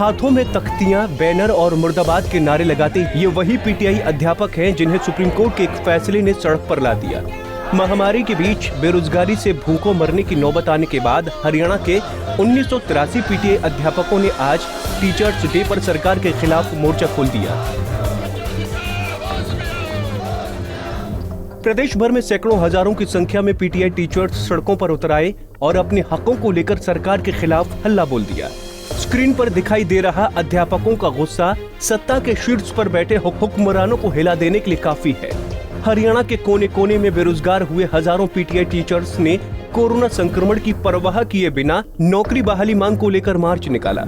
हाथों में तख्तियां, बैनर और मुर्दाबाद के नारे लगाते ये वही पीटीआई अध्यापक हैं जिन्हें सुप्रीम कोर्ट के एक फैसले ने सड़क पर ला दिया। महामारी के बीच बेरोजगारी से भूखों मरने की नौबत आने के बाद हरियाणा के 1983 पीटीआई अध्यापकों ने आज टीचर्स डे पर सरकार के खिलाफ मोर्चा खोल दिया। प्रदेश भर में सैकड़ों हजारों की संख्या में पीटीआई टीचर्स सड़कों पर उतर आए और अपने हकों को लेकर सरकार के खिलाफ हल्ला बोल दिया। स्क्रीन पर दिखाई दे रहा अध्यापकों का गुस्सा सत्ता के शीर्ष पर बैठे हुक्मरानों को हिला देने के लिए काफी है। हरियाणा के कोने कोने में बेरोजगार हुए हजारों पीटीआई टीचर्स ने कोरोना संक्रमण की परवाह किए बिना नौकरी बहाली मांग को लेकर मार्च निकाला।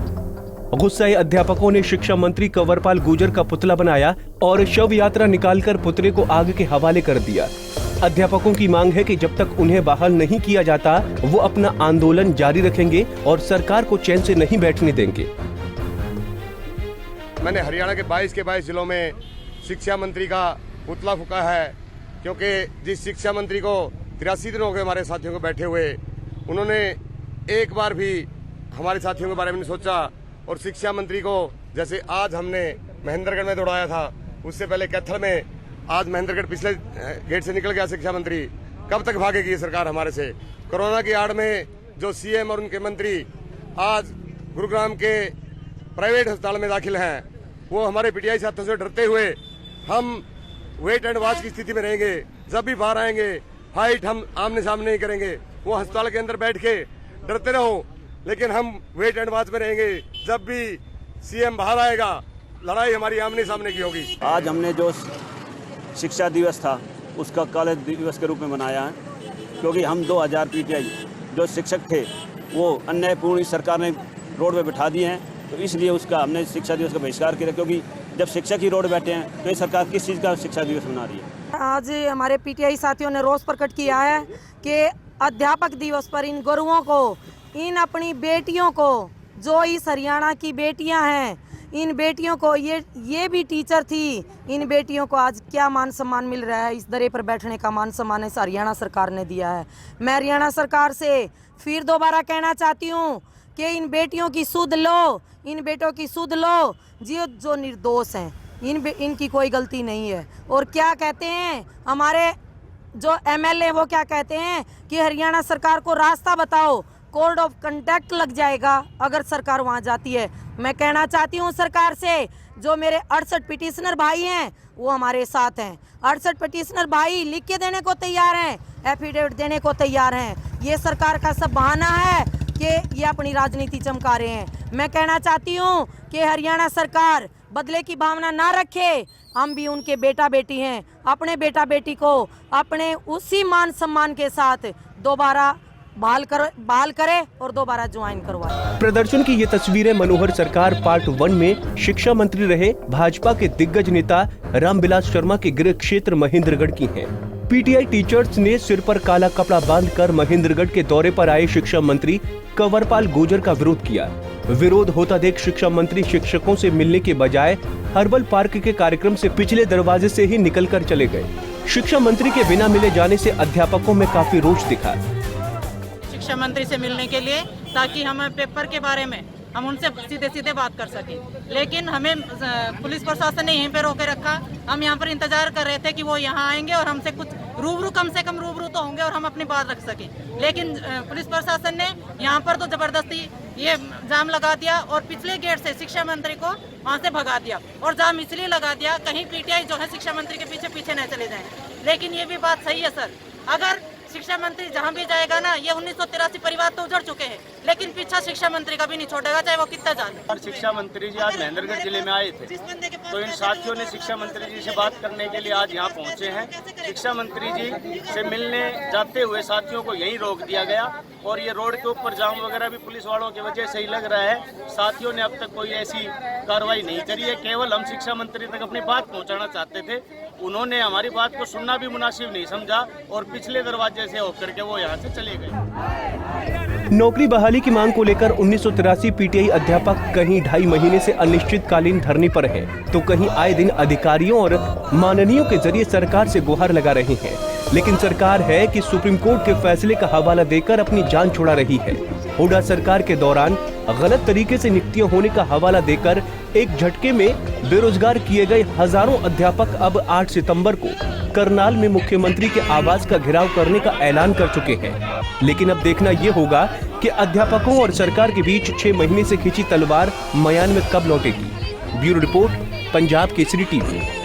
गुस्साए अध्यापकों ने शिक्षा मंत्री कंवरपाल गुर्जर का पुतला बनाया और शव यात्रा निकालकर पुतले को आग के हवाले कर दिया। अध्यापकों की मांग है कि जब तक उन्हें बहाल नहीं किया जाता वो अपना आंदोलन जारी रखेंगे और सरकार को चैन से नहीं बैठने देंगे। मैंने हरियाणा के 22 के 22 जिलों में शिक्षा मंत्री का पुतला फूका है, क्योंकि जिस शिक्षा मंत्री को 83 दिन हो गए हमारे साथियों को बैठे हुए, उन्होंने एक बार भी हमारे साथियों के बारे में नहीं सोचा। और शिक्षा मंत्री को जैसे आज हमने महेंद्रगढ़ में दौड़ाया था, उससे पहले कैथल में, आज महेंद्रगढ़ पिछले गेट से निकल गया शिक्षा मंत्री। कब तक भागेगी ये सरकार हमारे से? कोरोना की आड़ में जो सीएम और उनके मंत्री आज गुरुग्राम के प्राइवेट अस्पताल में दाखिल हैं, वो हमारे पीटीआई साथियों से डरते हुए हम वेट एंड वॉच की स्थिति में रहेंगे। जब भी बाहर आएंगे फाइट हम आमने सामने नहीं करेंगे। वो अस्पताल के अंदर बैठ के डरते रहो, लेकिन हम वेट एंड वॉच में रहेंगे। जब भी सीएम बाहर आएगा लड़ाई हमारी आमने सामने की होगी। आज हमने जो शिक्षा दिवस था उसका काले दिवस के रूप में मनाया है, क्योंकि हम 2000 पीटीआई जो शिक्षक थे वो अन्यायपूर्ण सरकार ने रोड पे बिठा दिए हैं, तो इसलिए उसका हमने शिक्षा दिवस का बहिष्कार किया। क्योंकि जब शिक्षक ही रोड बैठे हैं तो ये सरकार किस चीज़ का शिक्षा दिवस मना रही है? आज हमारे पीटीआई साथियों ने रोष प्रकट किया है कि अध्यापक दिवस पर इन गुरुओं को, इन अपनी बेटियों को, जो इस हरियाणा की बेटियां हैं, इन बेटियों को, ये भी टीचर थी, इन बेटियों को आज क्या मान सम्मान मिल रहा है? इस दरे पर बैठने का मान सम्मान इस हरियाणा सरकार ने दिया है। मैं हरियाणा सरकार से फिर दोबारा कहना चाहती हूँ कि इन बेटियों की सुध लो, इन बेटों की सुध लो, जो निर्दोष हैं, इनकी कोई गलती नहीं है। और क्या कहते हैं हमारे जो एमएलए, वो क्या कहते हैं कि हरियाणा सरकार को रास्ता बताओ, कोड ऑफ कंडक्ट लग जाएगा अगर सरकार वहां जाती है। मैं कहना चाहती हूं सरकार से, जो मेरे 68 पिटिशनर भाई हैं वो हमारे साथ हैं। 68 पिटिशनर भाई लिख के देने को तैयार हैं, एफिडेविट देने को तैयार हैं। ये सरकार का सब बहाना है कि ये अपनी राजनीति चमका रहे हैं। मैं कहना चाहती हूँ कि हरियाणा सरकार बदले की भावना ना रखे। हम भी उनके बेटा बेटी हैं, अपने बेटा बेटी को अपने उसी मान सम्मान के साथ दोबारा बहाल करे और दोबारा ज्वाइन करवाए। प्रदर्शन की ये तस्वीरें मनोहर सरकार पार्ट 1 में शिक्षा मंत्री रहे भाजपा के दिग्गज नेता रामविलास शर्मा के गृह क्षेत्र महेंद्रगढ़ की हैं। पीटीआई टीचर्स ने सिर पर काला कपड़ा बांधकर महेंद्रगढ़ के दौरे पर आए शिक्षा मंत्री कंवरपाल गुर्जर का विरोध किया। विरोध होता देख शिक्षा मंत्री शिक्षकों से मिलने के बजाय हर्बल पार्क के कार्यक्रम से पिछले दरवाजे से ही निकलकर चले गए। शिक्षा मंत्री के बिना मिले जाने से अध्यापकों में काफी रोष दिखा। शिक्षा मंत्री से मिलने के लिए, ताकि हम पेपर के बारे में हम उनसे सीधे सीधे बात कर सकें, लेकिन हमें पुलिस प्रशासन ने यहीं पे रोके रखा। हम यहाँ पर इंतजार कर रहे थे कि वो यहाँ आएंगे और हमसे कुछ रूबरू, कम से कम रूबरू तो होंगे और हम अपनी बात रख सकें। लेकिन पुलिस प्रशासन ने यहाँ पर तो जबरदस्ती ये जाम लगा दिया और पिछले गेट से शिक्षा मंत्री को वहाँ से भगा दिया। और जाम इसलिए लगा दिया कहीं पीटीआई जो है शिक्षा मंत्री के पीछे पीछे न चले जाएं। लेकिन ये भी बात सही है सर, अगर शिक्षा मंत्री जहाँ भी जाएगा ना, ये 1983 परिवार तो उजड़ चुके हैं, लेकिन पीछा शिक्षा मंत्री का भी नहीं छोड़ेगा, चाहे वो कितना जाने। शिक्षा मंत्री जी आज महेंद्रगढ़ जिले में आए थे, तो इन साथियों ने शिक्षा मंत्री जी से बात करने के लिए आज यहाँ पहुँचे हैं। शिक्षा मंत्री जी से मिलने जाते हुए साथियों को यहीं रोक दिया गया और ये रोड के ऊपर जाम वगैरह भी पुलिस वालों की वजह से ही लग रहा है। साथियों ने अब तक कोई ऐसी कार्रवाई नहीं करी है, केवल हम शिक्षा मंत्री तक अपनी बात पहुँचाना चाहते थे। उन्होंने हमारी बात को सुनना भी मुनासिब नहीं समझा और पिछले दरवाजे से होकर के वो यहाँ से चले गए। नौकरी बहाली की मांग को लेकर 1983 पीटीआई अध्यापक कहीं 2.5 महीने से अनिश्चितकालीन धरने पर हैं, तो कहीं आए दिन अधिकारियों और माननीयों के जरिए सरकार से गुहार लगा रहे हैं। लेकिन सरकार है कि सुप्रीम कोर्ट के फैसले का हवाला देकर अपनी जान छुड़ा रही है। हुड्डा सरकार के दौरान गलत तरीके से नियुक्तियां होने का हवाला देकर एक झटके में बेरोजगार किए गए हजारों अध्यापक अब 8 सितंबर को करनाल में मुख्यमंत्री के आवास का घेराव करने का ऐलान कर चुके हैं। लेकिन अब देखना ये होगा कि अध्यापकों और सरकार के बीच 6 महीने से खींची तलवार मयान में कब लौटेगी। Bureau report, Punjab Kesari TV.